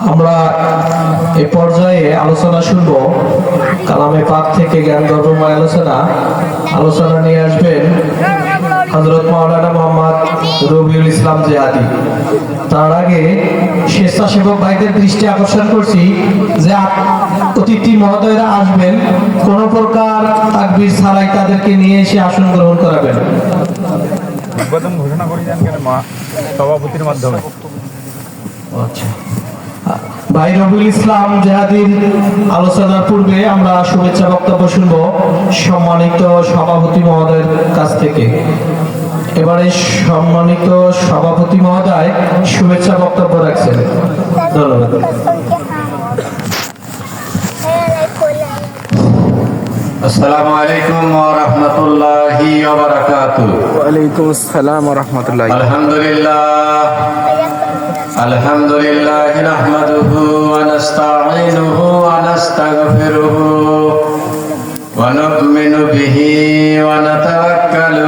আমরা এই পর্যায়ে আলোচনা শুনবো কালামে পাক থেকে জ্ঞান গর্ভময় আলোচনা নিয়ে আসবেন হযরত মাওলানা মোহাম্মদ রবিউল ইসলাম জিহাদি। তার আগে স্বেচ্ছাসেবক ভাইদের দৃষ্টি আকর্ষণ করছি যে অতিথি মহোদয়রা আসবেন, কোন প্রকার তাকবীর ছাড়াই তাদেরকে নিয়ে এসে আসন গ্রহণ করাবেন। ঘোষণা করে দেন কেন সভাপতির মাধ্যমে। আচ্ছা, ভাই রবিউল ইসলাম জিহাদির আলোচনার পূর্বে আমরা শুভেচ্ছা বক্তব্য শুনব সম্মানিত সভাপতি মহোদয়ের কাছ থেকে। এবারে সম্মানিত সভাপতি মহোদয় শুভেচ্ছা বক্তব্য রাখছেন। ধন্যবাদ। আসসালামু আলাইকুম ওয়া রাহমাতুল্লাহি ওয়া বারাকাতুহু। ওয়া আলাইকুম আসসালাম ওয়া রাহমাতুল্লাহি। আলহামদুলিল্লাহ নাহমাদুহু ওয়া নাস্তাঈনুহু ওয়া নাস্তাগফিরুহু ওয়া নু'মিনু বিহি ওয়া নাতাওয়াক্কালু